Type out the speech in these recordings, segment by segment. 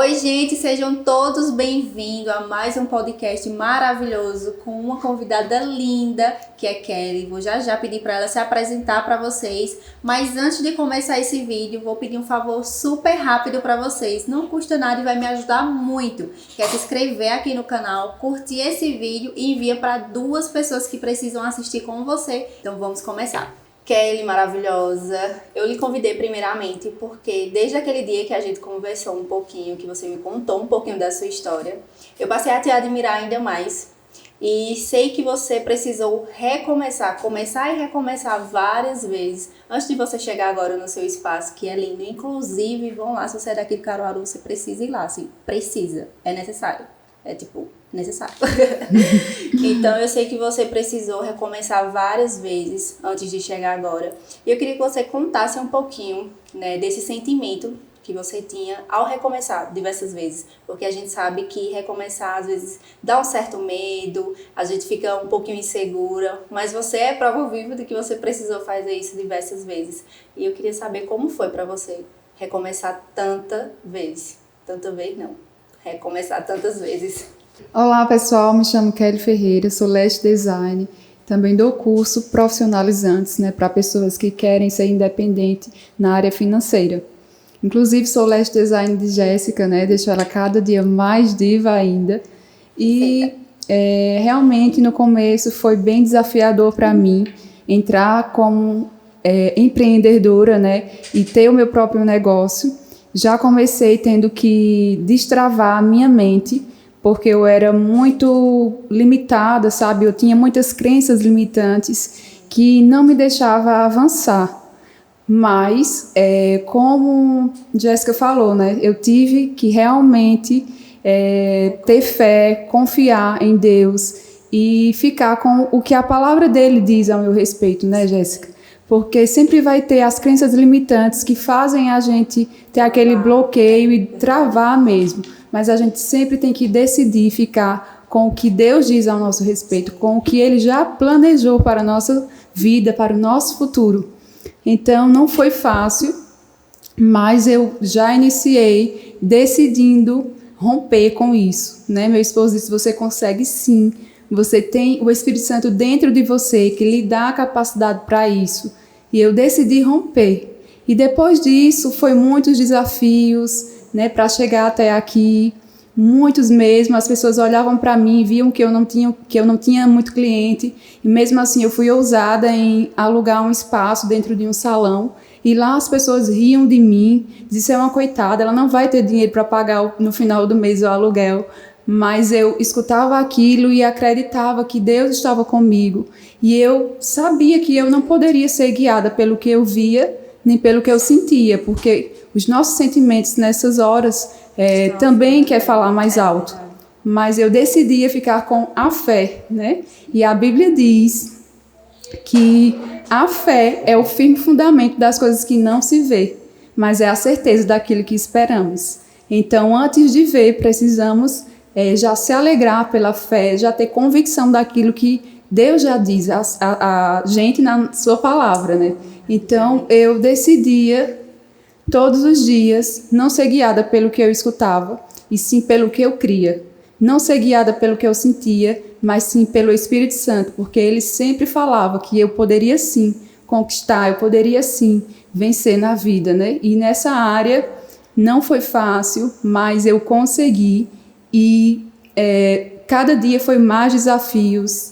Oi, gente, sejam todos bem-vindos a mais um podcast maravilhoso com uma convidada linda, que é Kelly. Vou já pedir para ela se apresentar para vocês, mas antes de começar esse vídeo, vou pedir um favor super rápido para vocês. Não custa nada e vai me ajudar muito, que é se inscrever aqui no canal, curtir esse vídeo e envia para 2 pessoas que precisam assistir com você. Então vamos começar. Kelly, maravilhosa, eu lhe convidei primeiramente porque desde aquele dia que a gente conversou um pouquinho, que você me contou um pouquinho da sua história, eu passei a te admirar ainda mais e sei que você precisou começar e recomeçar várias vezes antes de você chegar agora no seu espaço, que é lindo. Inclusive, vão lá, se você é daqui de Caruaru, você precisa ir lá, assim, precisa, é necessário. É tipo, necessário. Então eu sei que você precisou recomeçar várias vezes antes de chegar agora. E eu queria que você contasse um pouquinho, né, desse sentimento que você tinha ao recomeçar diversas vezes. Porque a gente sabe que recomeçar às vezes dá um certo medo, a gente fica um pouquinho insegura, mas você é prova viva de que você precisou fazer isso diversas vezes. E eu queria saber como foi pra você recomeçar tanta vez. Tanta vez não. Recomeçar tantas vezes. Olá pessoal, me chamo Kelly Ferreira, sou Lash Design, também dou curso profissionalizantes, para pessoas que querem ser independentes na área financeira. Inclusive sou Lash Design de Jéssica, deixo ela cada dia mais diva ainda. E realmente no começo foi bem desafiador para mim entrar como empreendedora, e ter o meu próprio negócio. Já comecei tendo que destravar a minha mente, porque eu era muito limitada, sabe? Eu tinha muitas crenças limitantes que não me deixavam avançar. Mas, como Jéssica falou, eu tive que realmente ter fé, confiar em Deus e ficar com o que a palavra dele diz ao meu respeito, Jéssica? Porque sempre vai ter as crenças limitantes que fazem a gente ter aquele bloqueio e travar mesmo. Mas a gente sempre tem que decidir ficar com o que Deus diz ao nosso respeito, com o que Ele já planejou para a nossa vida, para o nosso futuro. Então, não foi fácil, mas eu já iniciei decidindo romper com isso. Meu esposo disse, você consegue sim. Você tem o Espírito Santo dentro de você que lhe dá a capacidade para isso. E eu decidi romper. E depois disso, foi muitos desafios, para chegar até aqui. Muitos mesmo. As pessoas olhavam para mim e viam que eu não tinha muito cliente. E mesmo assim, eu fui ousada em alugar um espaço dentro de um salão. E lá as pessoas riam de mim. Diziam, é uma coitada, ela não vai ter dinheiro para pagar no final do mês o aluguel. Mas eu escutava aquilo e acreditava que Deus estava comigo. E eu sabia que eu não poderia ser guiada pelo que eu via, nem pelo que eu sentia, porque os nossos sentimentos nessas horas também quer falar mais alto. Mas eu decidia ficar com a fé, E a Bíblia diz que a fé é o firme fundamento das coisas que não se vê, mas é a certeza daquilo que esperamos. Então, antes de ver, precisamos já se alegrar pela fé, já ter convicção daquilo que Deus já diz a gente na sua palavra, Então, eu decidia todos os dias não ser guiada pelo que eu escutava, e sim pelo que eu cria. Não ser guiada pelo que eu sentia, mas sim pelo Espírito Santo, porque ele sempre falava que eu poderia sim conquistar, eu poderia sim vencer na vida, E nessa área não foi fácil, mas eu consegui. E cada dia foi mais desafios,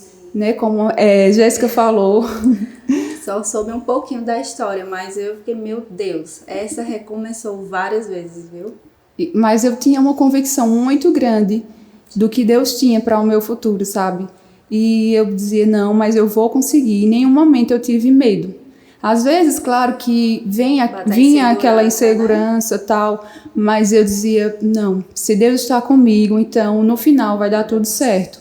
Como Jéssica falou. Só soube um pouquinho da história, mas eu fiquei, meu Deus, essa recomeçou várias vezes, viu? Mas eu tinha uma convicção muito grande do que Deus tinha para o meu futuro, sabe? E eu dizia, não, mas eu vou conseguir. Em nenhum momento eu tive medo. Às vezes, claro que vinha aquela insegurança, tal, mas eu dizia, não, se Deus está comigo, então no final vai dar tudo certo.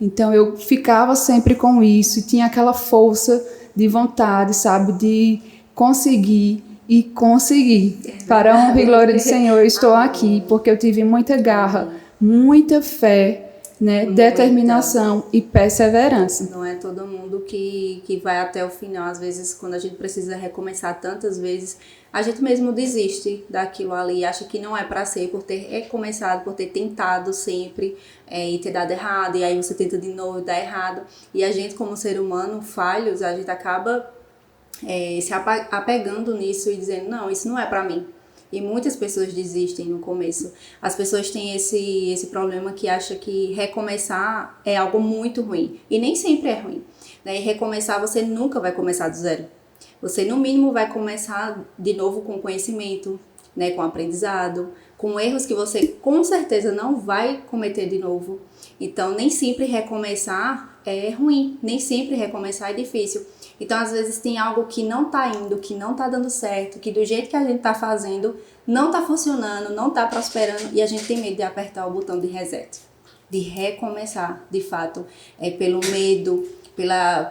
Então eu ficava sempre com isso e tinha aquela força de vontade, sabe, de conseguir e conseguir. Para a honra e glória do Senhor, eu estou aqui porque eu tive muita garra, muita fé né, determinação e perseverança. Não é todo mundo que vai até o final. Às vezes, quando a gente precisa recomeçar tantas vezes, a gente mesmo desiste daquilo ali, acha que não é para ser, por ter recomeçado, por ter tentado sempre e ter dado errado, e aí você tenta de novo e dá errado. E a gente, como ser humano, falhos, a gente acaba se apegando nisso e dizendo, não, isso não é para mim. E muitas pessoas desistem no começo. As pessoas têm esse problema que acham que recomeçar é algo muito ruim. E nem sempre é ruim, né? E recomeçar, você nunca vai começar do zero. Você, no mínimo, vai começar de novo com conhecimento, né? Com aprendizado, com erros que você, com certeza, não vai cometer de novo. Então, nem sempre recomeçar é ruim. Nem sempre recomeçar é difícil. Então, às vezes, tem algo que não tá indo, que não tá dando certo, que do jeito que a gente tá fazendo, não tá funcionando, não tá prosperando, e a gente tem medo de apertar o botão de reset, de recomeçar, de fato, pelo medo,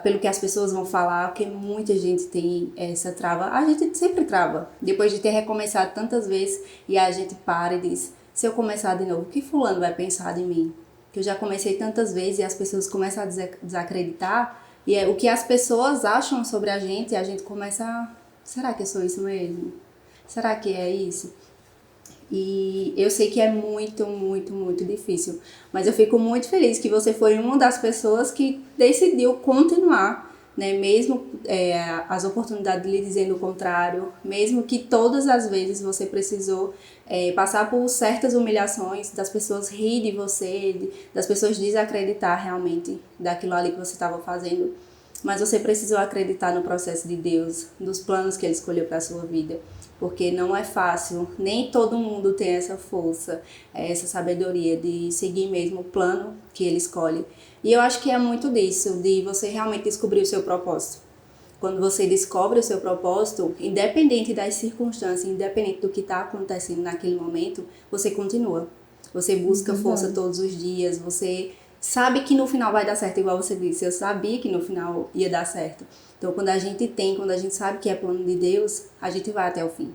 pelo que as pessoas vão falar, porque muita gente tem essa trava. A gente sempre trava, depois de ter recomeçado tantas vezes, e a gente para e diz, se eu começar de novo, o que fulano vai pensar de mim? Que eu já comecei tantas vezes e as pessoas começam a desacreditar. E o que as pessoas acham sobre a gente começa a... Será que eu sou isso mesmo? Será que é isso? E eu sei que é muito, muito, muito difícil. Mas eu fico muito feliz que você foi uma das pessoas que decidiu continuar, né? Mesmo as oportunidades lhe dizendo o contrário, mesmo que todas as vezes você precisou passar por certas humilhações, das pessoas rir de você, das pessoas desacreditar realmente daquilo ali que você estava fazendo. Mas você precisou acreditar no processo de Deus, nos planos que Ele escolheu para a sua vida. Porque não é fácil, nem todo mundo tem essa força, essa sabedoria de seguir mesmo o plano que Ele escolhe. E eu acho que é muito disso, de você realmente descobrir o seu propósito. Quando você descobre o seu propósito, independente das circunstâncias, independente do que está acontecendo naquele momento, você continua. Você busca força todos os dias, você sabe que no final vai dar certo, igual você disse. Eu sabia que no final ia dar certo. Então, quando a gente sabe que é plano de Deus, a gente vai até o fim.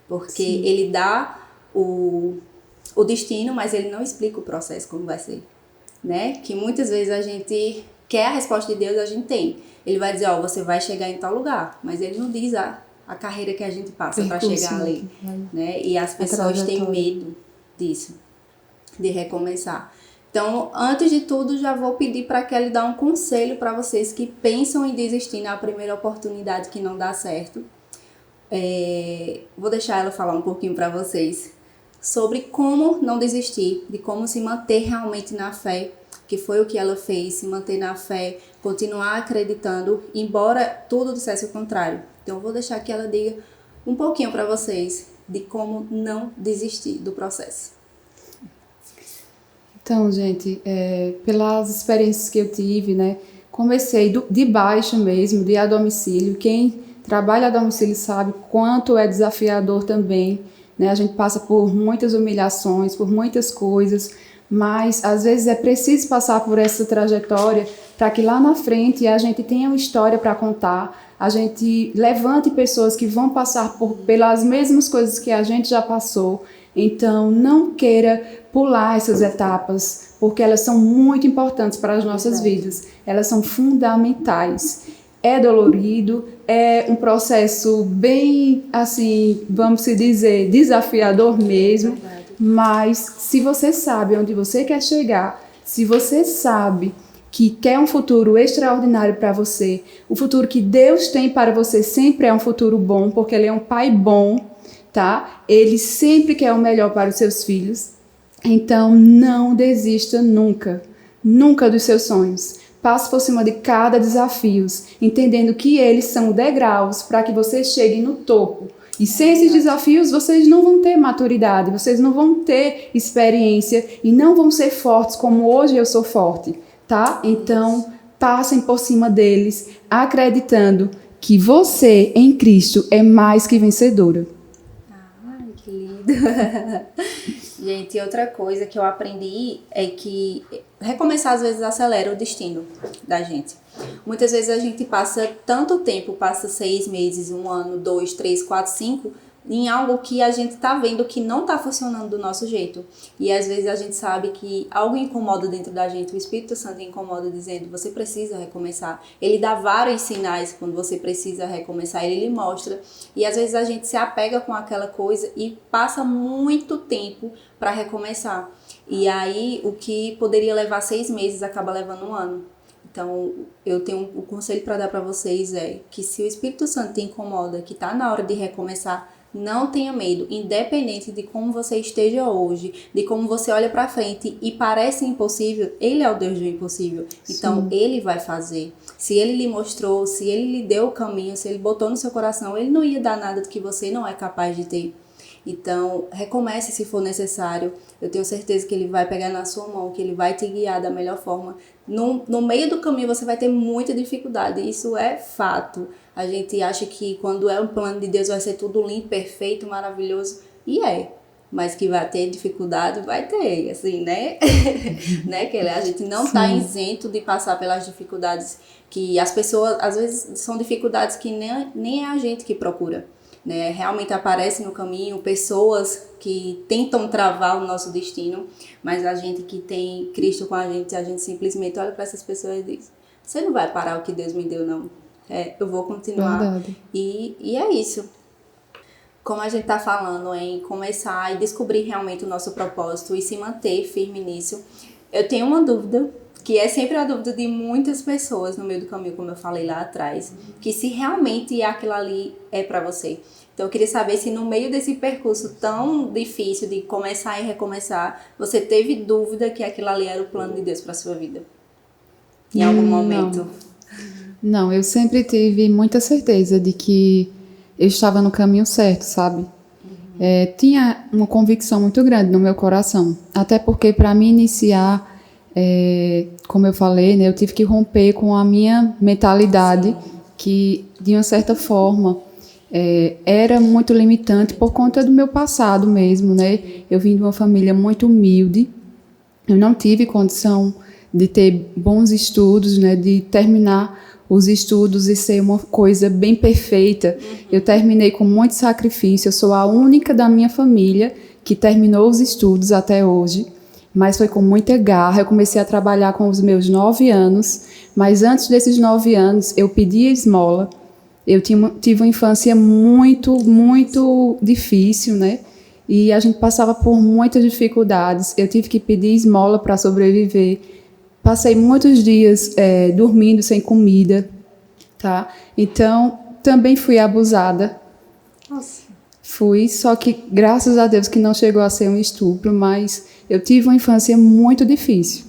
Porque Ele dá o destino, mas Ele não explica o processo, como vai ser. Né? Que muitas vezes a gente quer a resposta de Deus, a gente tem. Ele vai dizer, você vai chegar em tal lugar, mas Ele não diz a carreira que a gente passa para chegar ali. Né? E as pessoas têm medo disso, de recomeçar. Então, antes de tudo, já vou pedir para que ela dê um conselho para vocês que pensam em desistir na primeira oportunidade que não dá certo. Vou deixar ela falar um pouquinho para vocês sobre como não desistir, de como se manter realmente na fé, que foi o que ela fez, se manter na fé, continuar acreditando, embora tudo dissesse o contrário. Então, vou deixar que ela diga um pouquinho para vocês de como não desistir do processo. Então, gente, pelas experiências que eu tive, né, comecei de baixo mesmo, de a domicílio. Quem trabalha a domicílio sabe quanto é desafiador também, né? A gente passa por muitas humilhações, por muitas coisas, mas às vezes é preciso passar por essa trajetória para que lá na frente a gente tenha uma história para contar, a gente levante pessoas que vão passar pelas mesmas coisas que a gente já passou. Então, não queira pular essas etapas, porque elas são muito importantes para as nossas vidas. Elas são fundamentais. É dolorido, é um processo bem, assim, vamos dizer, desafiador mesmo. Mas se você sabe onde você quer chegar, se você sabe que quer um futuro extraordinário para você, o futuro que Deus tem para você sempre é um futuro bom, porque Ele é um Pai bom, tá? Ele sempre quer o melhor para os seus filhos. Então, não desista nunca, nunca dos seus sonhos. Passe por cima de cada desafio, entendendo que eles são degraus para que você chegue no topo. E sem esses desafios, vocês não vão ter maturidade, vocês não vão ter experiência e não vão ser fortes como hoje eu sou forte, tá? Então, passem por cima deles, acreditando que você, em Cristo, é mais que vencedora. Ai, que lindo! Gente, outra coisa que eu aprendi é que recomeçar às vezes acelera o destino da gente. Muitas vezes a gente passa tanto tempo, passa 6 meses, 1 ano, 2, 3, 4, 5, em algo que a gente tá vendo que não tá funcionando do nosso jeito. E às vezes a gente sabe que algo incomoda dentro da gente, o Espírito Santo incomoda dizendo, você precisa recomeçar. Ele dá vários sinais quando você precisa recomeçar, ele lhe mostra. E às vezes a gente se apega com aquela coisa e passa muito tempo para recomeçar. E aí o que poderia levar 6 meses acaba levando 1 ano. Então, eu tenho um conselho para dar para vocês é que se o Espírito Santo te incomoda, que está na hora de recomeçar, não tenha medo, independente de como você esteja hoje, de como você olha para frente e parece impossível, ele é o Deus do impossível. Então, sim, ele vai fazer. Se ele lhe mostrou, se ele lhe deu o caminho, se ele botou no seu coração, ele não ia dar nada do que você não é capaz de ter. Então, recomece se for necessário. Eu tenho certeza que ele vai pegar na sua mão, que ele vai te guiar da melhor forma. No meio do caminho você vai ter muita dificuldade, isso é fato. A gente acha que quando é um plano de Deus vai ser tudo lindo, perfeito, maravilhoso. E é. Mas que vai ter dificuldade, vai ter, assim, né? Né, Kelly? A gente não está isento de passar pelas dificuldades que as pessoas, às vezes, são dificuldades que nem é a gente que procura. Né, realmente aparecem no caminho pessoas que tentam travar o nosso destino, mas a gente que tem Cristo com a gente simplesmente olha para essas pessoas e diz, você não vai parar o que Deus me deu, não. Eu vou continuar. E é isso. Como a gente está falando em começar e descobrir realmente o nosso propósito e se manter firme nisso, eu tenho uma dúvida, que é sempre a dúvida de muitas pessoas no meio do caminho, como eu falei lá atrás, que se realmente aquilo ali é para você. Então eu queria saber se no meio desse percurso tão difícil de começar e recomeçar, você teve dúvida que aquilo ali era o plano de Deus para sua vida? Em algum momento? Não, eu sempre tive muita certeza de que eu estava no caminho certo, sabe? Tinha uma convicção muito grande no meu coração. Até porque para mim iniciar, como eu falei, né, eu tive que romper com a minha mentalidade, que de uma certa forma era muito limitante por conta do meu passado mesmo, né? Eu vim de uma família muito humilde, eu não tive condição de ter bons estudos, né? De terminar os estudos e ser uma coisa bem perfeita. Eu terminei com muito sacrifício, eu sou a única da minha família que terminou os estudos até hoje, mas foi com muita garra. Eu comecei a trabalhar com os meus 9 anos, mas antes desses 9 anos eu pedia esmola. Eu tive uma infância muito, muito difícil, né? E a gente passava por muitas dificuldades. Eu tive que pedir esmola para sobreviver. Passei muitos dias dormindo sem comida, tá? Então, também fui abusada. Nossa. Fui, só que graças a Deus que não chegou a ser um estupro, mas eu tive uma infância muito difícil.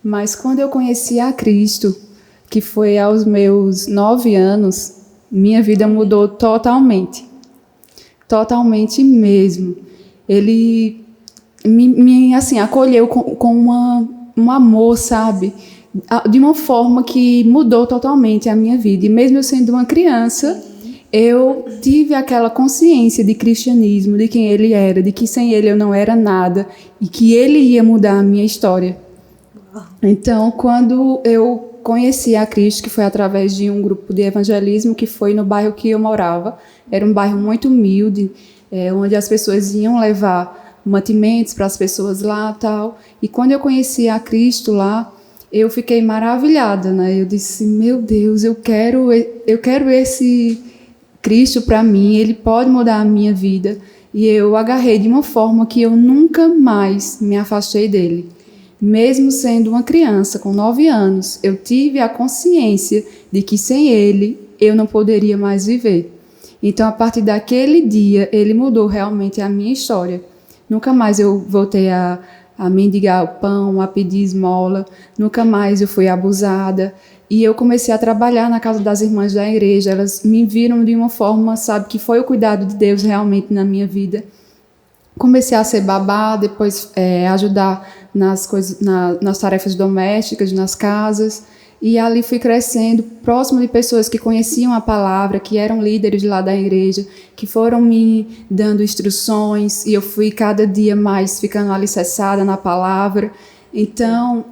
Mas quando eu conheci a Cristo, que foi aos meus 9 anos, minha vida mudou totalmente. Totalmente mesmo. Ele me assim, acolheu com um amor, sabe? De uma forma que mudou totalmente a minha vida. E mesmo eu sendo uma criança, eu tive aquela consciência de cristianismo, de quem ele era, de que sem ele eu não era nada e que ele ia mudar a minha história. Então, quando eu conheci a Cristo, que foi através de um grupo de evangelismo que foi no bairro que eu morava, era um bairro muito humilde, onde as pessoas iam levar mantimentos para as pessoas lá e tal. E quando eu conheci a Cristo lá, eu fiquei maravilhada, né? Eu disse, meu Deus, eu quero esse Cristo para mim, ele pode mudar a minha vida. E eu agarrei de uma forma que eu nunca mais me afastei dele. Mesmo sendo uma criança com 9 anos, eu tive a consciência de que sem ele eu não poderia mais viver. Então, a partir daquele dia, ele mudou realmente a minha história. Nunca mais eu voltei a mendigar o pão, a pedir esmola. Nunca mais eu fui abusada. E eu comecei a trabalhar na casa das irmãs da igreja. Elas me viram de uma forma, sabe, que foi o cuidado de Deus realmente na minha vida. Comecei a ser babá, depois ajudar nas tarefas domésticas, nas casas. E ali fui crescendo, próximo de pessoas que conheciam a palavra, que eram líderes lá da igreja, que foram me dando instruções, e eu fui cada dia mais ficando alicerçada na palavra. Então,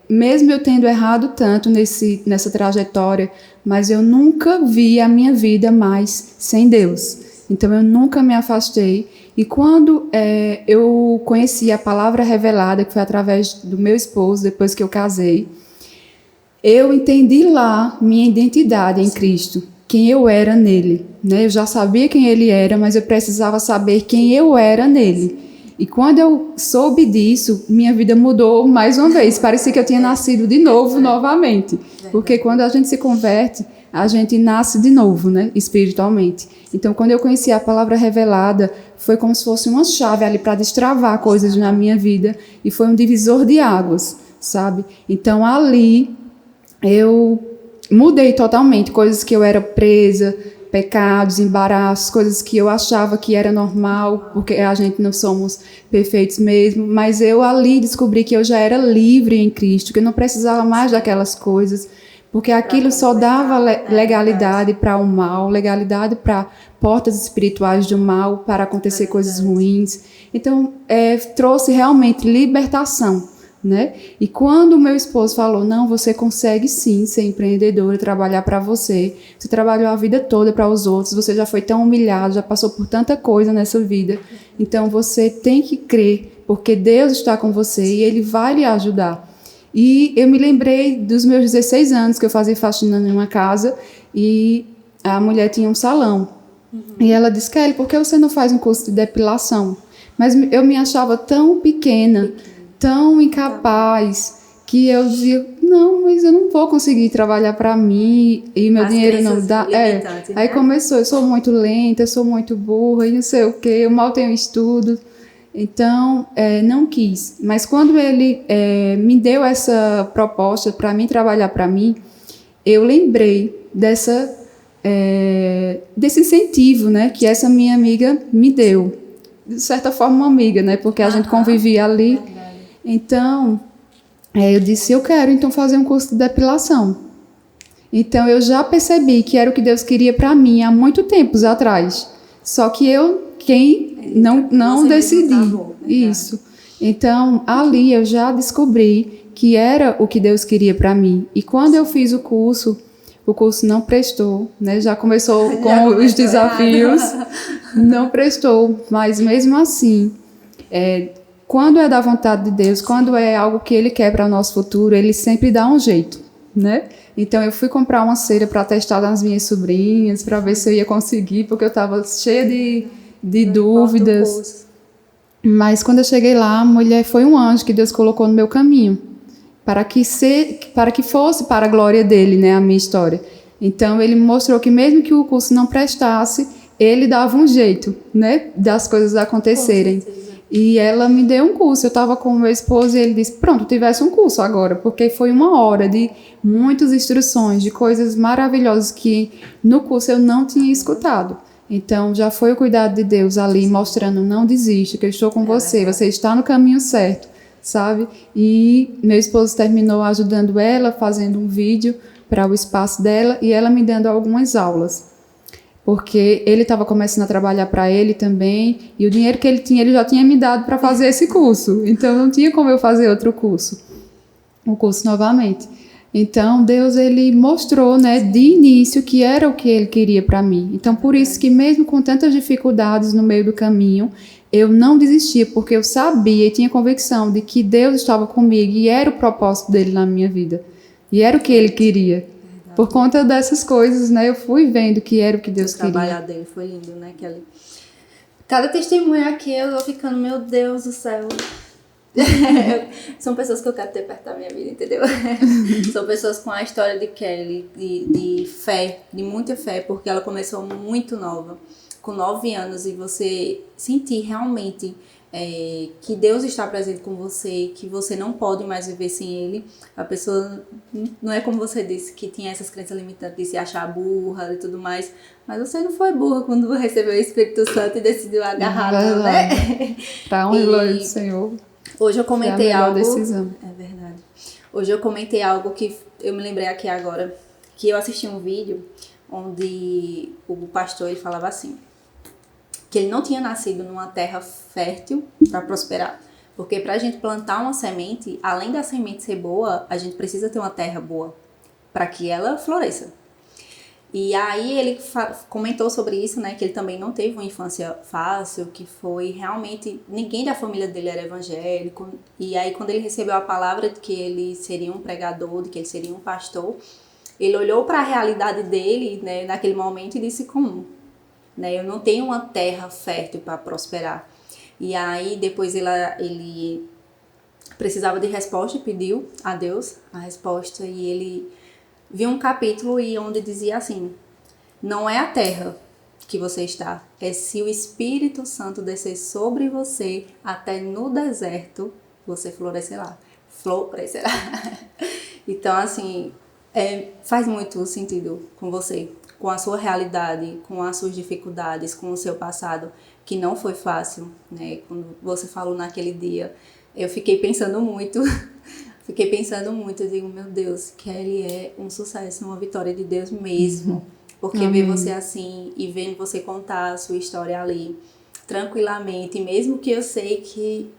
mesmo eu tendo errado tanto nessa trajetória, mas eu nunca vi a minha vida mais sem Deus. Então eu nunca me afastei. E quando eu conheci a palavra revelada, que foi através do meu esposo, depois que eu casei, eu entendi lá minha identidade em Cristo, quem eu era nele, né? Eu já sabia quem ele era, mas eu precisava saber quem eu era nele. E quando eu soube disso, minha vida mudou mais uma vez. Parecia que eu tinha nascido de novo, novamente. Porque quando a gente se converte, a gente nasce de novo, né? Espiritualmente. Então, quando eu conheci a palavra revelada, foi como se fosse uma chave ali para destravar coisas na minha vida. E foi um divisor de águas, sabe? Então, ali eu mudei totalmente. Coisas que eu era presa, pecados, embaraços, coisas que eu achava que era normal, porque a gente não somos perfeitos mesmo, mas eu ali descobri que eu já era livre em Cristo, que eu não precisava mais daquelas coisas, porque aquilo só dava legalidade para o mal, legalidade para portas espirituais do mal, para acontecer coisas ruins. Então, trouxe realmente libertação, né? E quando o meu esposo falou, não, você consegue sim ser empreendedora, trabalhar para você trabalhou a vida toda para os outros, você já foi tão humilhado, já passou por tanta coisa nessa vida, então você tem que crer, porque Deus está com você e Ele vai lhe ajudar. E eu me lembrei dos meus 16 anos, que eu fazia faxina em uma casa e a mulher tinha um salão. E ela disse, Kelly, por que você não faz um curso de depilação? Mas eu me achava tão pequena, tão incapaz, que eu dizia, não, mas eu não vou conseguir trabalhar para mim e meu dinheiro não dá. Aí começou, eu sou muito lenta, eu sou muito burra e não sei o quê, eu mal tenho estudo. Então, não quis. Mas quando ele me deu essa proposta para mim trabalhar para mim, eu lembrei desse incentivo, né, que essa minha amiga me deu. De certa forma, uma amiga, né, porque a gente convivia ali. Verdade. Então, eu disse, eu quero então fazer um curso de depilação. Então, eu já percebi que era o que Deus queria para mim há muito tempos atrás. Só que não decidi. Isso. Então, ali eu já descobri que era o que Deus queria para mim. E quando eu fiz o curso não prestou, né? Já começou com os desafios. Não prestou, mas mesmo assim, quando é da vontade de Deus, quando é algo que Ele quer para o nosso futuro, Ele sempre dá um jeito, né? Então, eu fui comprar uma cera para testar nas minhas sobrinhas, para ver se eu ia conseguir, porque eu estava cheia de dúvidas. Mas quando eu cheguei lá, a mulher foi um anjo que Deus colocou no meu caminho, para que fosse para a glória dele, né, a minha história. Então, ele mostrou que mesmo que o curso não prestasse, ele dava um jeito, né, das coisas acontecerem. E ela me deu um curso. Eu estava com o meu esposo e ele disse, pronto, tivesse um curso agora, porque foi 1 hora de muitas instruções, de coisas maravilhosas que no curso eu não tinha escutado. Então, já foi o cuidado de Deus ali, mostrando, não desista, que eu estou com você, você está no caminho certo, sabe? E meu esposo terminou ajudando ela, fazendo um vídeo para o espaço dela e ela me dando algumas aulas. Porque ele estava começando a trabalhar para ele também, e o dinheiro que ele já tinha me dado para fazer esse curso. Então, não tinha como eu fazer outro curso, o curso novamente. Então, Deus, ele mostrou, né, de início que era o que ele queria para mim. Então, por isso que mesmo com tantas dificuldades no meio do caminho, eu não desistia, porque eu sabia e tinha convicção de que Deus estava comigo e era o propósito dele na minha vida. E era o que ele queria. Por conta dessas coisas, né, eu fui vendo que era o que Deus queria. O trabalho dele foi lindo, né, Kelly? Cada testemunho aqui, eu tô ficando, meu Deus do céu. São pessoas que eu quero ter perto da minha vida, entendeu? São pessoas com a história de Kelly, de fé, de muita fé, porque ela começou muito nova, com 9 anos, e você sentir realmente que Deus está presente com você, que você não pode mais viver sem Ele. A pessoa, não é como você disse, que tinha essas crenças limitantes de se achar burra e tudo mais, mas você não foi burra quando recebeu o Espírito Santo e decidiu agarrar, né? Para honra e glória do Senhor. Hoje eu comentei algo. Decisão. É verdade. Hoje eu comentei algo que eu me lembrei aqui agora, que eu assisti um vídeo onde o pastor ele falava assim, que ele não tinha nascido numa terra fértil para prosperar. Porque para a gente plantar uma semente, além da semente ser boa, a gente precisa ter uma terra boa para que ela floresça. E aí ele comentou sobre isso, né, que ele também não teve uma infância fácil, que foi realmente, ninguém da família dele era evangélico, e aí quando ele recebeu a palavra de que ele seria um pregador, de que ele seria um pastor, ele olhou para a realidade dele, né, naquele momento e disse como, né, eu não tenho uma terra fértil para prosperar. E aí depois ele precisava de resposta e pediu a Deus a resposta, e ele viu um capítulo onde dizia assim: não é a terra que você está, é se o Espírito Santo descer sobre você até no deserto, você florescerá. Florescerá. Então, assim, faz muito sentido com você, com a sua realidade, com as suas dificuldades, com o seu passado, que não foi fácil, né? Quando você falou naquele dia, eu fiquei pensando muito. Eu digo, meu Deus, Kelly é um sucesso, uma vitória de Deus mesmo. Porque ver você assim e vendo você contar a sua história ali, tranquilamente, mesmo que eu sei que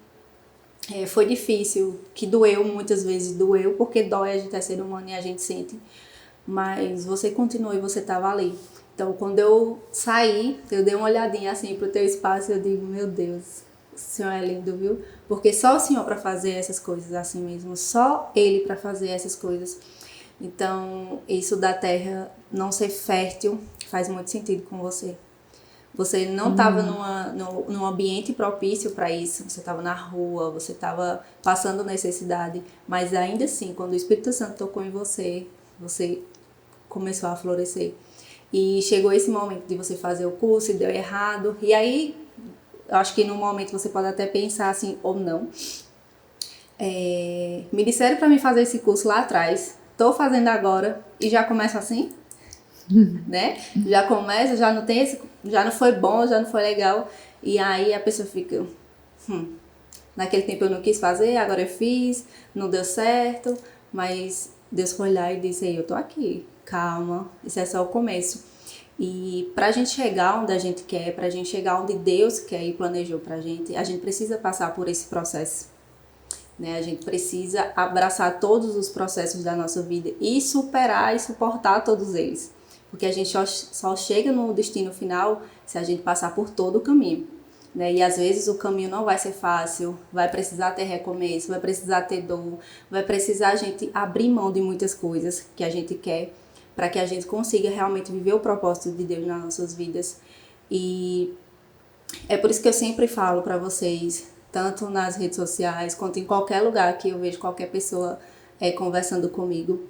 foi difícil, que doeu, muitas vezes doeu, porque dói, a gente é ser humano e a gente sente. Mas você continuou e você estava ali. Então, quando eu saí, eu dei uma olhadinha assim pro teu espaço e eu digo, meu Deus, o Senhor é lindo, viu? Porque só o Senhor para fazer essas coisas assim mesmo, só Ele para fazer essas coisas. Então, isso da terra não ser fértil faz muito sentido com você. Você não estava num ambiente propício para isso, você estava na rua, você estava passando necessidade, mas ainda assim, quando o Espírito Santo tocou em você, você começou a florescer. E chegou esse momento de você fazer o curso e deu errado, e aí eu acho que no momento você pode até pensar assim, ou não. Me disseram para mim fazer esse curso lá atrás, estou fazendo agora e já começa assim, né? Já começa, já não tem já não foi bom, já não foi legal. E aí a pessoa fica, naquele tempo eu não quis fazer, agora eu fiz, não deu certo, mas Deus foi lá e disse, eu tô aqui, calma, isso é só o começo. E pra gente chegar onde a gente quer, pra gente chegar onde Deus quer e planejou pra gente, a gente precisa passar por esse processo, né? A gente precisa abraçar todos os processos da nossa vida e superar e suportar todos eles. Porque a gente só chega no destino final se a gente passar por todo o caminho, né? E às vezes o caminho não vai ser fácil, vai precisar ter recomeço, vai precisar ter dor, vai precisar a gente abrir mão de muitas coisas que a gente quer para que a gente consiga realmente viver o propósito de Deus nas nossas vidas. E é por isso que eu sempre falo para vocês, tanto nas redes sociais quanto em qualquer lugar que eu vejo qualquer pessoa conversando comigo,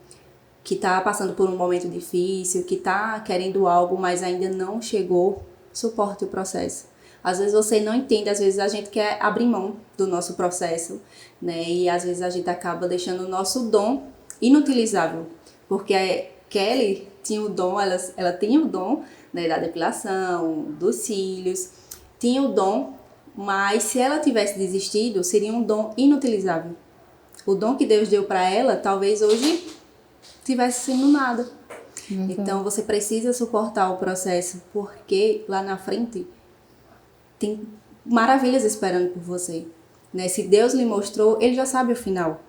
que está passando por um momento difícil, que está querendo algo, mas ainda não chegou, suporte o processo. Às vezes você não entende, às vezes a gente quer abrir mão do nosso processo, né? E às vezes a gente acaba deixando o nosso dom inutilizável, porque a Kelly tinha o dom, ela tinha o dom, né, da depilação, dos cílios, tinha o dom, mas se ela tivesse desistido, seria um dom inutilizável. O dom que Deus deu para ela, talvez hoje tivesse sendo nada. Então você precisa suportar o processo, porque lá na frente tem maravilhas esperando por você, né? Se Deus lhe mostrou, Ele já sabe o final.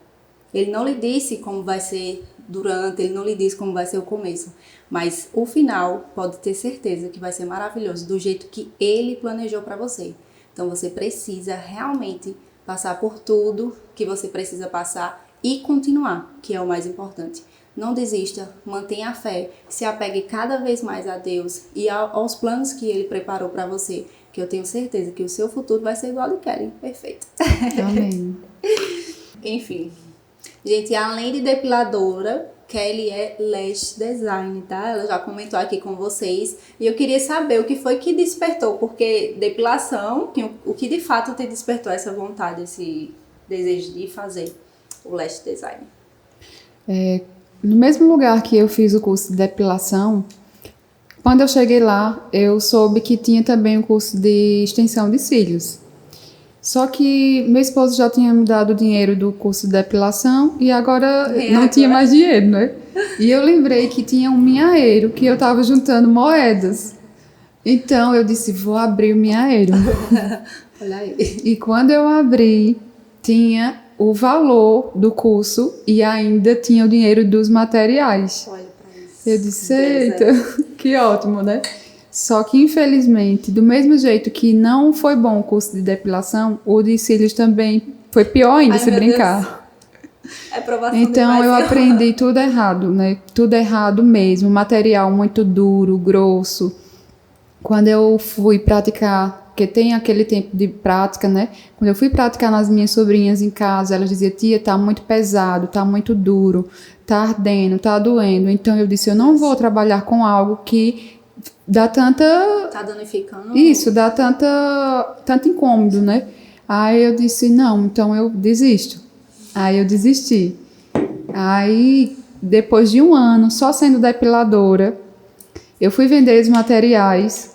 Ele não lhe disse como vai ser durante, Ele não lhe disse como vai ser o começo, mas o final pode ter certeza que vai ser maravilhoso, do jeito que Ele planejou para você. Então você precisa realmente passar por tudo que você precisa passar e continuar, que é o mais importante. Não desista, mantenha a fé, se apegue cada vez mais a Deus e aos planos que Ele preparou para você, que eu tenho certeza que o seu futuro vai ser igual ao de Kelly, perfeito. Amém. Enfim, gente, além de depiladora, Kelly é lash design, tá? Ela já comentou aqui com vocês e eu queria saber o que foi que despertou, porque depilação, o que de fato te despertou essa vontade, esse desejo de fazer o lash design? No mesmo lugar que eu fiz o curso de depilação, quando eu cheguei lá, eu soube que tinha também o curso de extensão de cílios. Só que meu esposo já tinha me dado o dinheiro do curso de depilação e agora não tinha mais dinheiro, né? E eu lembrei que tinha um minhaeiro que eu estava juntando moedas. Então eu disse, vou abrir o minhaeiro. Olha aí. E quando eu abri, tinha o valor do curso e ainda tinha o dinheiro dos materiais. Olha pra isso. Eu disse, eita, que ótimo, né? Só que, infelizmente, do mesmo jeito que não foi bom o curso de depilação, o de cílios também foi pior ainda, se brincar. É provação então, eu aprendi tudo errado, né? Tudo errado mesmo. Material muito duro, grosso. Quando eu fui praticar, porque tem aquele tempo de prática, né? Quando eu fui praticar nas minhas sobrinhas em casa, elas diziam, tia, tá muito pesado, tá muito duro, tá ardendo, tá doendo. Então, eu disse, eu não vou trabalhar com algo que dá tanta... Tá danificando. Isso, dá tanto incômodo, né? Aí eu disse, não, então eu desisto. Aí eu desisti. Aí, depois de um ano, só sendo depiladora, eu fui vender os materiais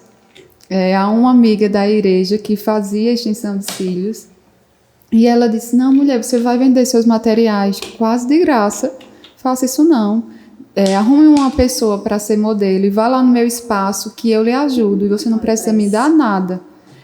a uma amiga da igreja que fazia extensão de cílios. E ela disse, não, mulher, você vai vender seus materiais quase de graça. Faça isso não. Arrume uma pessoa para ser modelo e vá lá no meu espaço que eu lhe ajudo e você não precisa me dar nada.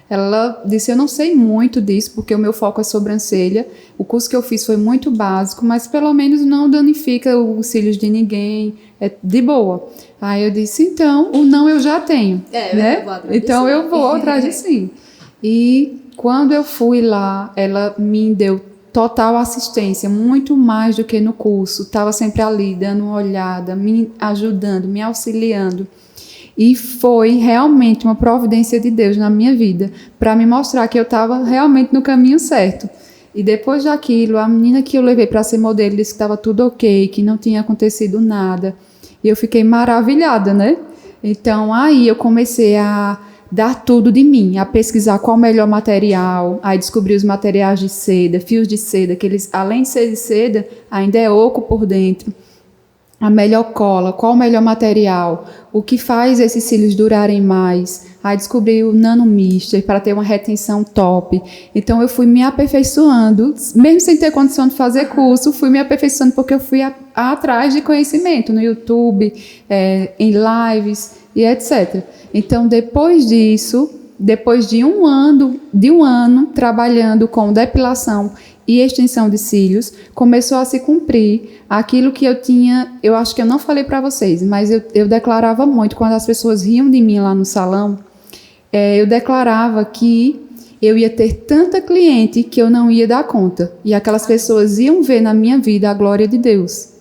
Ela disse, eu não sei muito disso porque o meu foco é sobrancelha. O curso que eu fiz foi muito básico, mas pelo menos não danifica os cílios de ninguém, é de boa. Aí eu disse, então, o não eu já tenho, né? Então eu vou atrás de sim. E quando eu fui lá, ela me deu total assistência, muito mais do que no curso. Estava sempre ali, dando uma olhada, me ajudando, me auxiliando. E foi realmente uma providência de Deus na minha vida, para me mostrar que eu estava realmente no caminho certo. E depois daquilo, a menina que eu levei para ser modelo disse que estava tudo ok, que não tinha acontecido nada. E eu fiquei maravilhada, né? Então, aí eu comecei a dar tudo de mim, a pesquisar qual o melhor material, aí descobri os materiais de seda, fios de seda, que eles, além de ser de seda, ainda é oco por dentro. A melhor cola, qual o melhor material, o que faz esses cílios durarem mais. Aí descobri o Nano Mister para ter uma retenção top. Então eu fui me aperfeiçoando, mesmo sem ter condição de fazer curso, fui me aperfeiçoando porque eu fui atrás de conhecimento no YouTube, em lives e etc. Então depois disso, depois de um ano trabalhando com depilação e extensão de cílios, começou a se cumprir aquilo que eu acho que eu não falei para vocês, mas eu declarava muito, quando as pessoas riam de mim lá no salão, eu declarava que eu ia ter tanta cliente que eu não ia dar conta, e aquelas pessoas iam ver na minha vida a glória de Deus.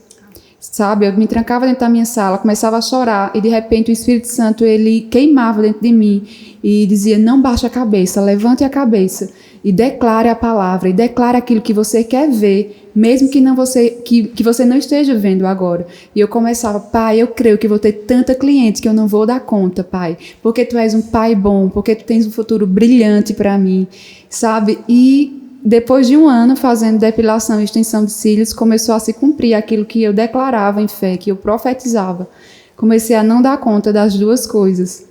Sabe, eu me trancava dentro da minha sala, começava a chorar, e de repente o Espírito Santo, ele queimava dentro de mim, e dizia, não baixe a cabeça, levante a cabeça, e declare a palavra, e declare aquilo que você quer ver, mesmo que você não esteja vendo agora. E eu começava, pai, eu creio que vou ter tanta cliente que eu não vou dar conta, pai, porque tu és um pai bom, porque tu tens um futuro brilhante para mim, sabe? E depois de um ano fazendo depilação e extensão de cílios, começou a se cumprir aquilo que eu declarava em fé, que eu profetizava. Comecei a não dar conta das duas coisas,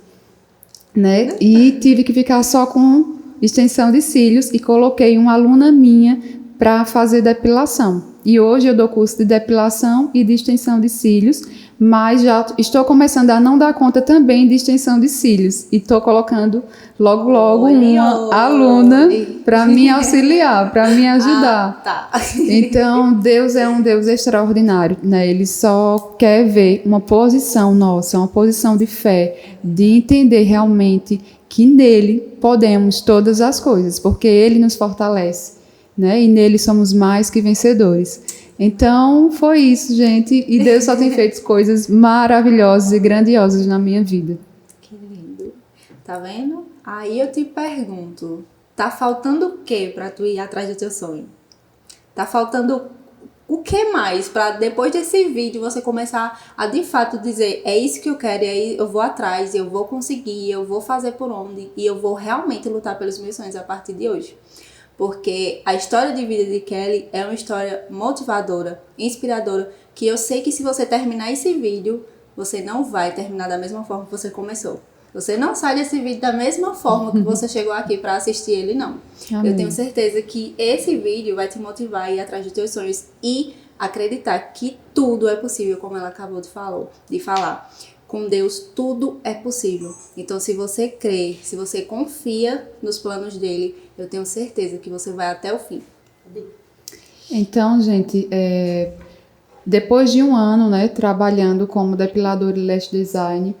né? E tive que ficar só com extensão de cílios e coloquei uma aluna minha para fazer depilação. E hoje eu dou curso de depilação e de extensão de cílios, mas já estou começando a não dar conta também de extensão de cílios. E estou colocando logo uma aluna para me auxiliar, para me ajudar. Tá. Então, Deus é um Deus extraordinário, né? Ele só quer ver uma posição nossa, uma posição de fé, de entender realmente que nele podemos todas as coisas, porque ele nos fortalece, né? E nele somos mais que vencedores. Então, foi isso, gente. E Deus só tem feito coisas maravilhosas e grandiosas na minha vida. Que lindo. Tá vendo? Aí eu te pergunto, tá faltando o que para tu ir atrás do teu sonho? Tá faltando o que mais para depois desse vídeo você começar a de fato dizer, é isso que eu quero, e aí eu vou atrás, eu vou conseguir, eu vou fazer por onde, e eu vou realmente lutar pelos meus sonhos a partir de hoje? Porque a história de vida de Kelly é uma história motivadora, inspiradora, que eu sei que se você terminar esse vídeo, você não vai terminar da mesma forma que você começou. Você não sai desse vídeo da mesma forma que você chegou aqui para assistir ele, não. Amém. Eu tenho certeza que esse vídeo vai te motivar a ir atrás dos teus sonhos e acreditar que tudo é possível, como ela acabou de falar. Com Deus tudo é possível. Então, se você crê, se você confia nos planos dele, eu tenho certeza que você vai até o fim. Então, gente, depois de um ano, né, trabalhando como depiladora e lash design,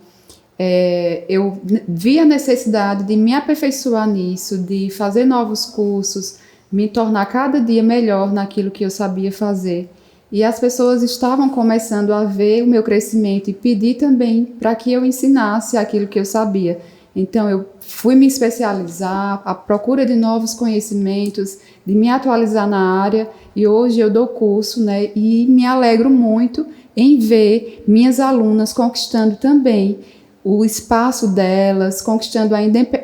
eu vi a necessidade de me aperfeiçoar nisso, de fazer novos cursos, me tornar cada dia melhor naquilo que eu sabia fazer. E as pessoas estavam começando a ver o meu crescimento e pedir também para que eu ensinasse aquilo que eu sabia. Então, eu fui me especializar, à procura de novos conhecimentos, de me atualizar na área, e hoje eu dou curso, né, e me alegro muito em ver minhas alunas conquistando também o espaço delas, conquistando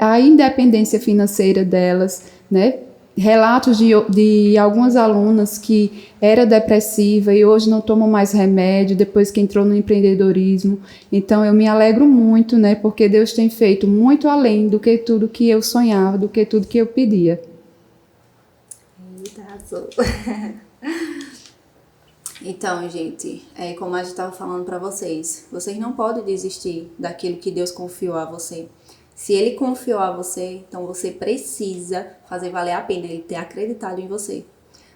a independência financeira delas, né? Relatos de algumas alunas que era depressiva e hoje não tomam mais remédio depois que entrou no empreendedorismo. Então eu me alegro muito, né? Porque Deus tem feito muito além do que tudo que eu sonhava, do que tudo que eu pedia. Eita, arrasou. Então, gente, como a gente estava falando para vocês não podem desistir daquilo que Deus confiou a você. Se Ele confiou a você, então você precisa fazer valer a pena Ele ter acreditado em você.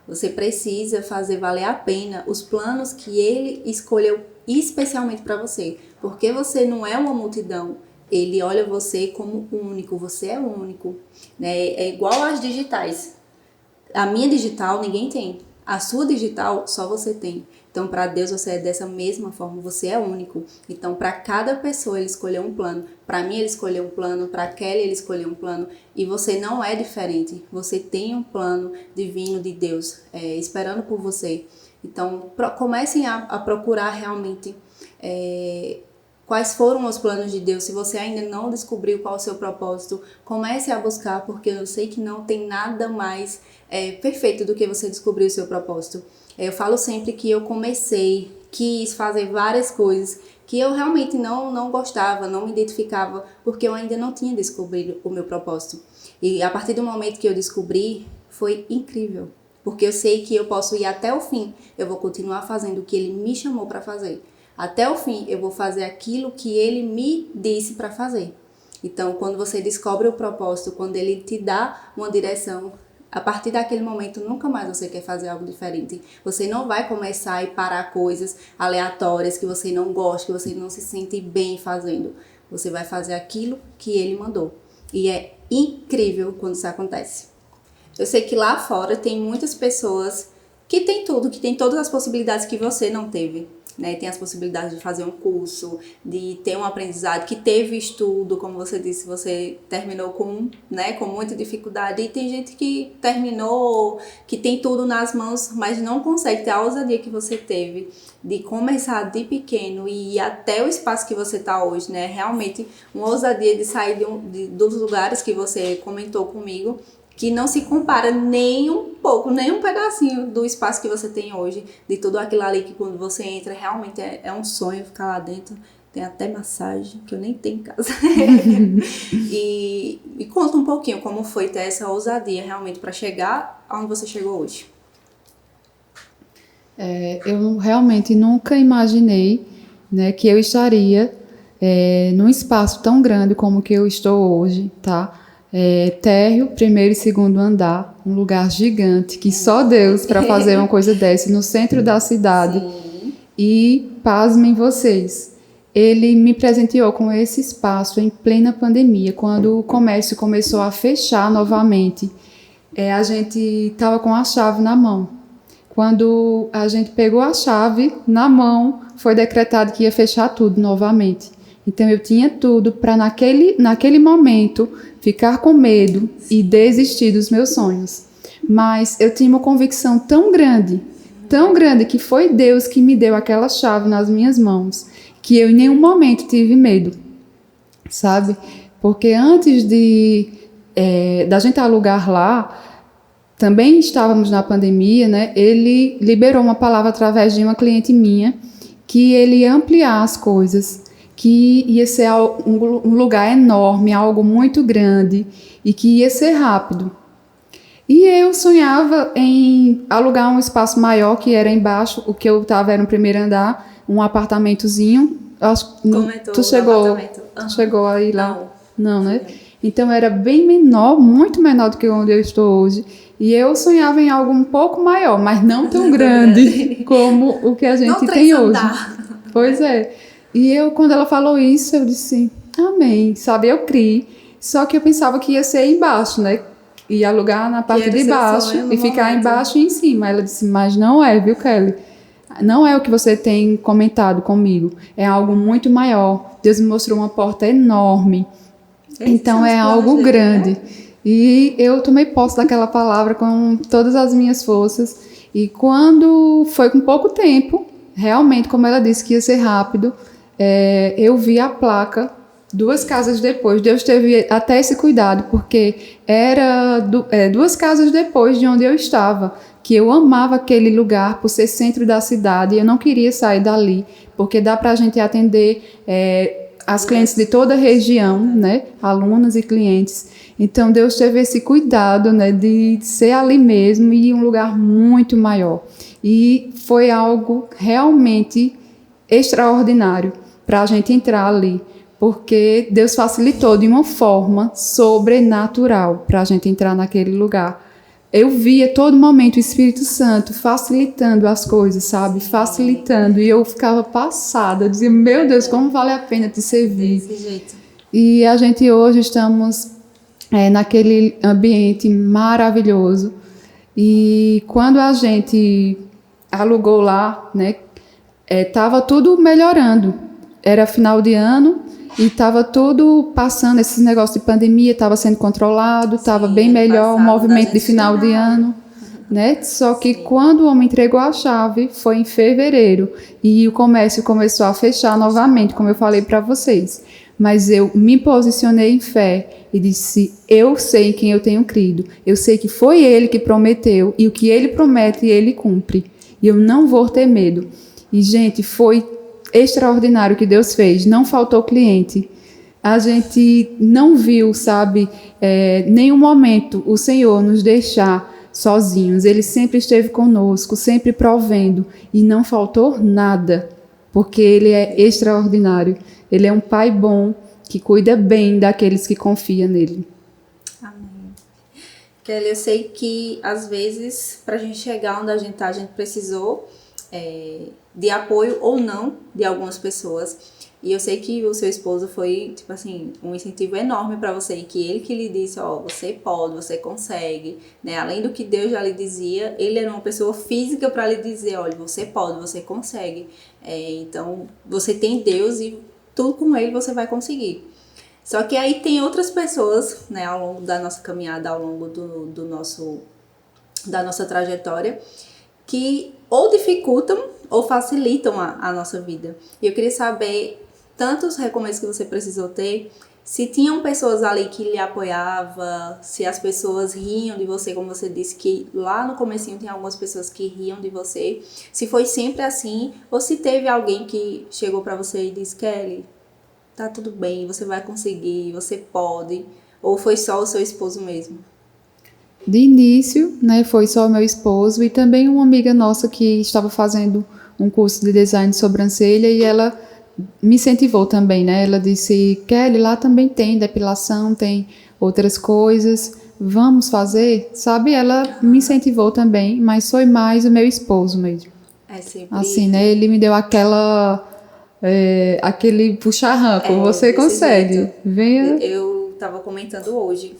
Você precisa fazer valer a pena os planos que Ele escolheu especialmente para você. Porque você não é uma multidão. Ele olha você como único, você é único. Né? É igual às digitais. A minha digital ninguém tem. A sua digital só você tem. Então, para Deus, você é dessa mesma forma, você é único. Então, para cada pessoa, Ele escolheu um plano. Para mim, Ele escolheu um plano. Para Kelly, Ele escolheu um plano. E você não é diferente. Você tem um plano divino de Deus esperando por você. Então, comecem a procurar realmente quais foram os planos de Deus. Se você ainda não descobriu qual é o seu propósito, comece a buscar, porque eu sei que não tem nada mais perfeito do que você descobrir o seu propósito. Eu falo sempre que eu quis fazer várias coisas que eu realmente não gostava, não me identificava, porque eu ainda não tinha descobrido o meu propósito. E a partir do momento que eu descobri, foi incrível, porque eu sei que eu posso ir até o fim, eu vou continuar fazendo o que Ele me chamou para fazer. Até o fim, eu vou fazer aquilo que Ele me disse para fazer. Então, quando você descobre o propósito, quando Ele te dá uma direção, a partir daquele momento, nunca mais você quer fazer algo diferente. Você não vai começar e parar coisas aleatórias que você não gosta, que você não se sente bem fazendo. Você vai fazer aquilo que Ele mandou. E é incrível quando isso acontece. Eu sei que lá fora tem muitas pessoas que têm tudo, que têm todas as possibilidades que você não teve. Né? Tem as possibilidades de fazer um curso, de ter um aprendizado, que teve estudo, como você disse, você terminou com muita dificuldade. E tem gente que terminou, que tem tudo nas mãos, mas não consegue ter a ousadia que você teve de começar de pequeno e ir até o espaço que você está hoje, né? Realmente uma ousadia de sair dos lugares que você comentou comigo, que não se compara nem um pouco, nem um pedacinho do espaço que você tem hoje, de tudo aquilo ali que quando você entra, realmente é um sonho ficar lá dentro. Tem até massagem, que eu nem tenho em casa. E conta um pouquinho como foi ter essa ousadia realmente para chegar onde você chegou hoje. Eu realmente nunca imaginei, né, que eu estaria num espaço tão grande como que eu estou hoje, tá? Térreo, primeiro e segundo andar, um lugar gigante que só Deus para fazer uma coisa dessa no centro da cidade. Sim. E pasmem vocês, Ele me presenteou com esse espaço em plena pandemia, quando o comércio começou a fechar novamente. A gente estava com a chave na mão. Quando a gente pegou a chave na mão, foi decretado que ia fechar tudo novamente. Então eu tinha tudo para naquele momento ficar com medo e desistir dos meus sonhos. Mas eu tinha uma convicção tão grande que foi Deus que me deu aquela chave nas minhas mãos, que eu em nenhum momento tive medo, sabe? Porque antes da gente alugar lá, também estávamos na pandemia, né? Ele liberou uma palavra através de uma cliente minha, que ele ia ampliar as coisas, que ia ser um lugar enorme, algo muito grande e que ia ser rápido. E eu sonhava em alugar um espaço maior, que era embaixo, o que eu estava era no primeiro andar, um apartamentozinho. Comentou tu chegou aí lá? Não, né? Então era bem menor, muito menor do que onde eu estou hoje. E eu sonhava em algo um pouco maior, mas não tão grande como o que a gente tem hoje. Pois é. E eu, quando ela falou isso, eu disse, amém, sabe? Eu criei. Só que eu pensava que ia ser embaixo, né? Ia alugar na parte de baixo e ficar embaixo e em cima. Ela disse, mas não é, viu, Kelly? Não é o que você tem comentado comigo. É algo muito maior. Deus me mostrou uma porta enorme. Então é algo grande. Né? E eu tomei posse daquela palavra com todas as minhas forças. E quando foi com pouco tempo, realmente, como ela disse que ia ser rápido, eu vi a placa 2 casas depois. Deus teve até esse cuidado, porque era 2 casas depois de onde eu estava, que eu amava aquele lugar por ser centro da cidade e eu não queria sair dali, porque dá para a gente atender as clientes de toda a região, né? Alunas e clientes. Então Deus teve esse cuidado, né, de ser ali mesmo e um lugar muito maior. E foi algo realmente extraordinário para a gente entrar ali, porque Deus facilitou de uma forma sobrenatural para a gente entrar naquele lugar. Eu via todo momento o Espírito Santo facilitando as coisas, sabe? Facilitando. E eu ficava passada. Eu dizia, meu Deus, como vale a pena te servir. Desse jeito. E a gente hoje estamos naquele ambiente maravilhoso. E quando a gente alugou lá, né? Estava tudo melhorando. Era final de ano. E estava tudo passando, esses negócios de pandemia, estava sendo controlado, estava bem melhor o movimento de final de ano, né? Só que quando o homem entregou a chave, foi em fevereiro, e o comércio começou a fechar novamente, como eu falei para vocês. Mas eu me posicionei em fé e disse, eu sei em quem eu tenho crido, eu sei que foi Ele que prometeu, e o que Ele promete, Ele cumpre, e eu não vou ter medo. E, gente, foi extraordinário que Deus fez, não faltou cliente. A gente não viu, sabe, nenhum momento o Senhor nos deixar sozinhos. Ele sempre esteve conosco, sempre provendo, e não faltou nada, porque Ele é extraordinário. Ele é um Pai bom, que cuida bem daqueles que confiam nele. Amém. Kelly, eu sei que, às vezes, para a gente chegar onde a gente precisou de apoio ou não de algumas pessoas. E eu sei que o seu esposo foi, tipo assim, um incentivo enorme para você. E que ele que lhe disse, você pode, você consegue, né? Além do que Deus já lhe dizia, ele era uma pessoa física para lhe dizer, olha, você pode, você consegue. Então, você tem Deus e tudo com ele você vai conseguir. Só que aí tem outras pessoas, né, ao longo da nossa caminhada, ao longo da nossa trajetória, que ou dificultam ou facilitam a nossa vida. E eu queria saber, tantos recomeços que você precisou ter, se tinham pessoas ali que lhe apoiavam, se as pessoas riam de você, como você disse, que lá no comecinho tem algumas pessoas que riam de você, se foi sempre assim, ou se teve alguém que chegou pra você e disse, Kelly, tá tudo bem, você vai conseguir, você pode, ou foi só o seu esposo mesmo? De início, né, foi só o meu esposo e também uma amiga nossa que estava fazendo um curso de design de sobrancelha e ela me incentivou também, né? Ela disse, Kelly, lá também tem depilação, tem outras coisas, vamos fazer? Sabe, ela me incentivou também, mas foi mais o meu esposo mesmo. Sempre assim, né? Ele me deu aquele puxa-arranco, você consegue, jeito. venha. Eu estava comentando hoje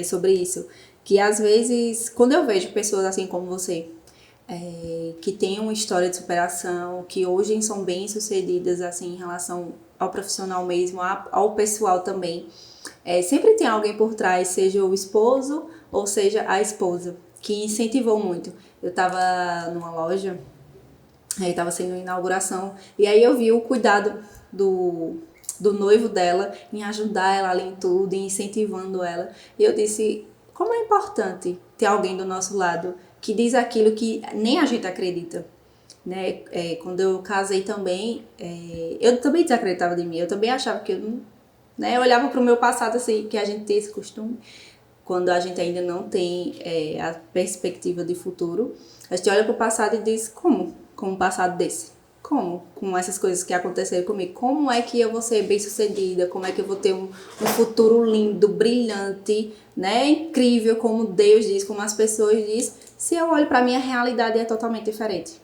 sobre isso, que às vezes, quando eu vejo pessoas assim como você, que têm uma história de superação, que hoje são bem-sucedidas assim, em relação ao profissional mesmo, ao pessoal também, sempre tem alguém por trás, seja o esposo ou seja a esposa, que incentivou muito. Eu estava numa loja, estava sendo uma inauguração, e aí eu vi o cuidado do noivo dela, em ajudar ela ali em tudo, em incentivando ela. E eu disse, como é importante ter alguém do nosso lado que diz aquilo que nem a gente acredita, né? Quando eu casei também, eu também desacreditava de mim, eu também achava que eu não, né? Eu olhava para o meu passado assim, que a gente tem esse costume, quando a gente ainda não tem a perspectiva de futuro, a gente olha para o passado e diz, como um passado desse? como? Com essas coisas que aconteceram comigo. Como é que eu vou ser bem-sucedida? Como é que eu vou ter um futuro lindo, brilhante, né? Incrível, como Deus diz, como as pessoas dizem, se eu olho para mim, a realidade é totalmente diferente.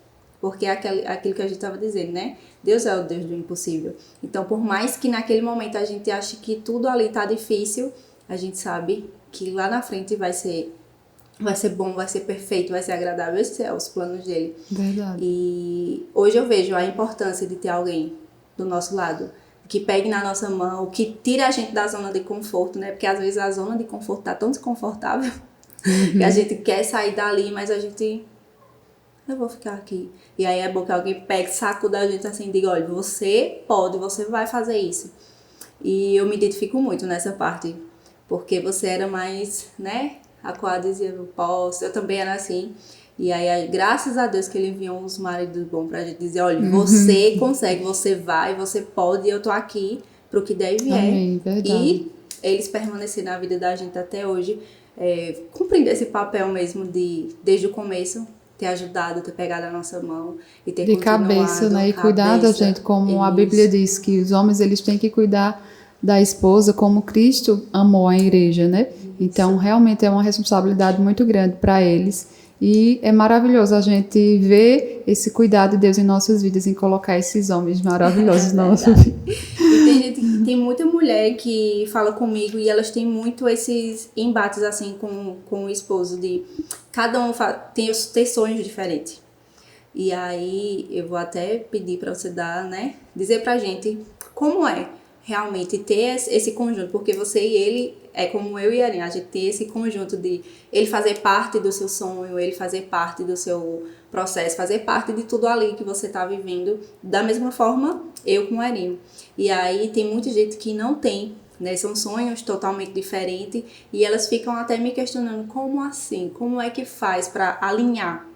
Porque é aquilo que a gente estava dizendo, né? Deus é o Deus do impossível. Então, por mais que naquele momento a gente ache que tudo ali tá difícil, a gente sabe que lá na frente vai ser bom, vai ser perfeito, vai ser agradável. Esses são os planos dele. Verdade. E hoje eu vejo a importância de ter alguém do nosso lado, que pegue na nossa mão, que tire a gente da zona de conforto, né? Porque às vezes a zona de conforto tá tão desconfortável que a gente quer sair dali, mas a gente... Eu vou ficar aqui. E aí é bom que alguém pegue, sacuda a gente assim e diga, olha, você pode, você vai fazer isso. E eu me identifico muito nessa parte, porque você era mais, né? A qual dizia, eu posso, eu também era assim. E aí, graças a Deus que ele enviou uns maridos bons pra gente dizer, olha, você consegue, você vai, você pode, e eu tô aqui pro que der e vier. Amém, verdade. E eles permaneceram na vida da gente até hoje, cumprindo esse papel mesmo de, desde o começo, ter ajudado, ter pegado a nossa mão e ter de continuado. Cabeça, né? E cuidar da gente, como isso. A Bíblia diz, que os homens eles têm que cuidar da esposa como Cristo amou a igreja, né? Então, realmente é uma responsabilidade muito grande para eles. E é maravilhoso a gente ver esse cuidado de Deus em nossas vidas, em colocar esses homens maravilhosos na nossa vida. E tem muita mulher que fala comigo e elas têm muito esses embates assim com o esposo, de cada um tem sonhos diferentes. E aí eu vou até pedir para você dar, né, dizer pra gente como é realmente ter esse conjunto, porque você e ele é como eu e a Arinha, a gente tem esse conjunto de ele fazer parte do seu sonho, ele fazer parte do seu processo, fazer parte de tudo ali que você tá vivendo, da mesma forma eu com o Arinho. E aí tem muita gente que não tem, né, são sonhos totalmente diferentes e elas ficam até me questionando, como assim? Como é que faz para alinhar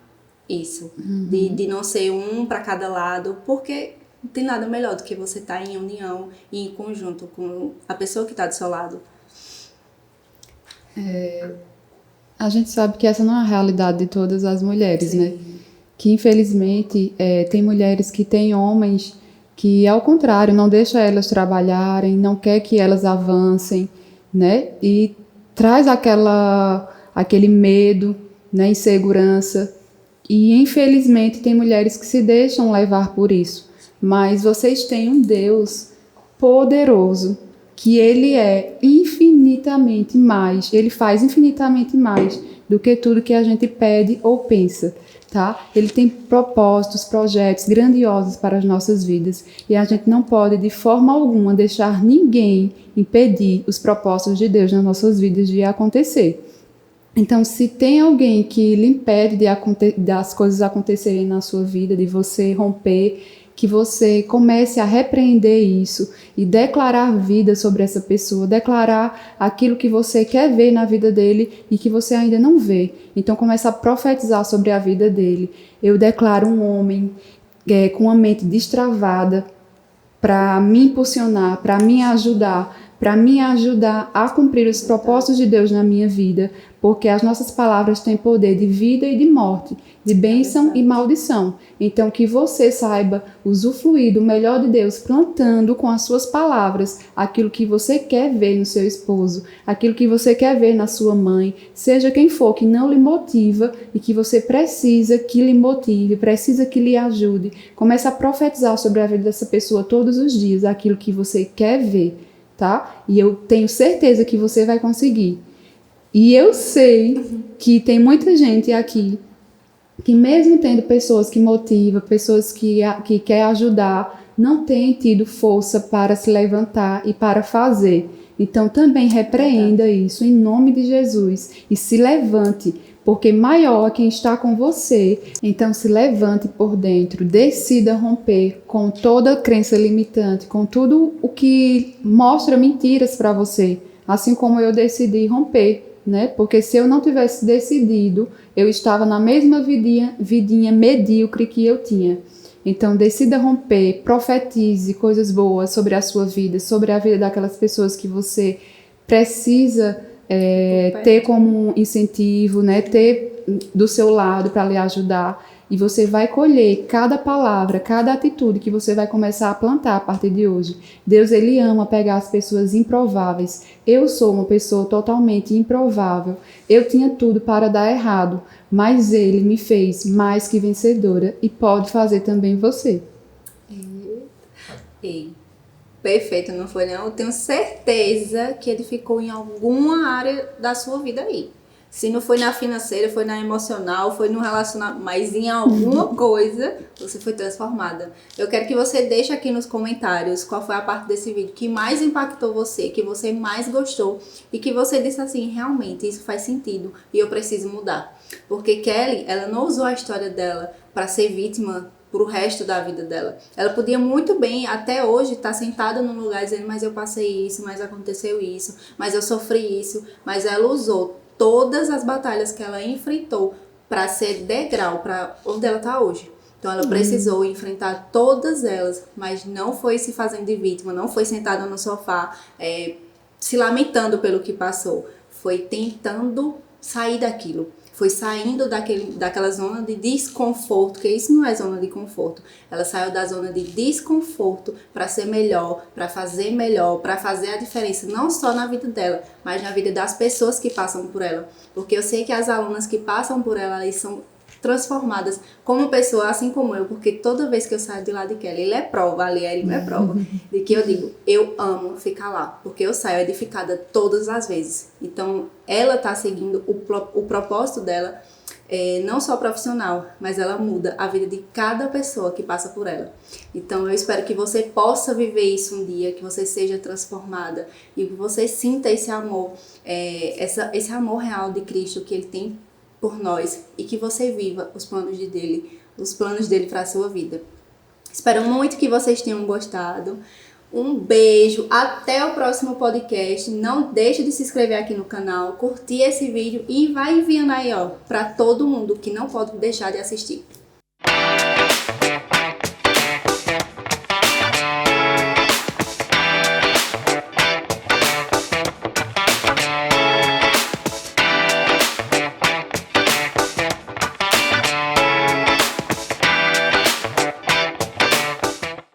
isso? De não ser um para cada lado, porque não tem nada melhor do que você estar em união e em conjunto com a pessoa que está do seu lado. A gente sabe que essa não é a realidade de todas as mulheres, Sim. né? Que infelizmente tem mulheres que têm homens que, ao contrário, não deixa elas trabalharem, não quer que elas avancem, né? E traz aquele medo, né? Insegurança. E infelizmente tem mulheres que se deixam levar por isso. Mas vocês têm um Deus poderoso, que ele é infinitamente mais, ele faz infinitamente mais do que tudo que a gente pede ou pensa, tá? Ele tem propósitos, projetos grandiosos para as nossas vidas e a gente não pode de forma alguma deixar ninguém impedir os propósitos de Deus nas nossas vidas de acontecer. Então, se tem alguém que lhe impede das coisas acontecerem na sua vida, de você romper, que você comece a repreender isso e declarar vida sobre essa pessoa, declarar aquilo que você quer ver na vida dele e que você ainda não vê. Então, comece a profetizar sobre a vida dele. Eu declaro um homem com uma mente destravada para me impulsionar, para me ajudar a cumprir os propósitos de Deus na minha vida, porque as nossas palavras têm poder de vida e de morte, de bênção e maldição. Então, que você saiba usufruir do melhor de Deus, plantando com as suas palavras aquilo que você quer ver no seu esposo, aquilo que você quer ver na sua mãe, seja quem for que não lhe motiva e que você precisa que lhe motive, precisa que lhe ajude. Comece a profetizar sobre a vida dessa pessoa todos os dias, aquilo que você quer ver. Tá? E eu tenho certeza que você vai conseguir. E eu sei que tem muita gente aqui que, mesmo tendo pessoas que motivam, pessoas que quer ajudar, não tem tido força para se levantar e para fazer. Então também repreenda isso em nome de Jesus e se levante, porque maior é quem está com você. Então se levante por dentro, decida romper com toda crença limitante, com tudo o que mostra mentiras para você, assim como eu decidi romper, né? Porque se eu não tivesse decidido, eu estava na mesma vidinha medíocre que eu tinha. Então decida romper, profetize coisas boas sobre a sua vida, sobre a vida daquelas pessoas que você precisa ter como incentivo, né, ter do seu lado para lhe ajudar. E você vai colher cada palavra, cada atitude que você vai começar a plantar a partir de hoje. Deus, Ele ama pegar as pessoas improváveis. Eu sou uma pessoa totalmente improvável. Eu tinha tudo para dar errado, mas Ele me fez mais que vencedora e pode fazer também você. Ei, perfeito, não foi não? Eu tenho certeza que ele ficou em alguma área da sua vida aí. Se não foi na financeira, foi na emocional, foi no relacionamento, mas em alguma coisa você foi transformada. Eu quero que você deixe aqui nos comentários qual foi a parte desse vídeo que mais impactou você, que você mais gostou e que você disse assim, realmente isso faz sentido e eu preciso mudar. Porque Kelly, ela não usou a história dela para ser vítima pro resto da vida dela. Ela podia muito bem, até hoje, estar sentada num lugar dizendo, mas eu passei isso, mas aconteceu isso, mas eu sofri isso, mas ela usou todas as batalhas que ela enfrentou para ser degrau para onde ela está hoje. Então ela precisou enfrentar todas elas, mas não foi se fazendo de vítima, não foi sentada no sofá se lamentando pelo que passou. Foi tentando sair daquilo. Foi saindo daquela zona de desconforto, porque isso não é zona de conforto. Ela saiu da zona de desconforto para ser melhor, para fazer a diferença, não só na vida dela, mas na vida das pessoas que passam por ela. Porque eu sei que as alunas que passam por ela, elas são transformadas como pessoa, assim como eu, porque toda vez que eu saio de lá de Kelly, ele é prova, ali ele é prova, de que eu digo, eu amo ficar lá, porque eu saio edificada todas as vezes. Então, ela tá seguindo o propósito dela, não só profissional, mas ela muda a vida de cada pessoa que passa por ela. Então, eu espero que você possa viver isso um dia, que você seja transformada e que você sinta esse amor, esse amor real de Cristo que Ele tem por nós e que você viva os planos dele para a sua vida. Espero muito que vocês tenham gostado. Um beijo, até o próximo podcast. Não deixe de se inscrever aqui no canal, curtir esse vídeo e vai enviando aí, ó, para todo mundo que não pode deixar de assistir.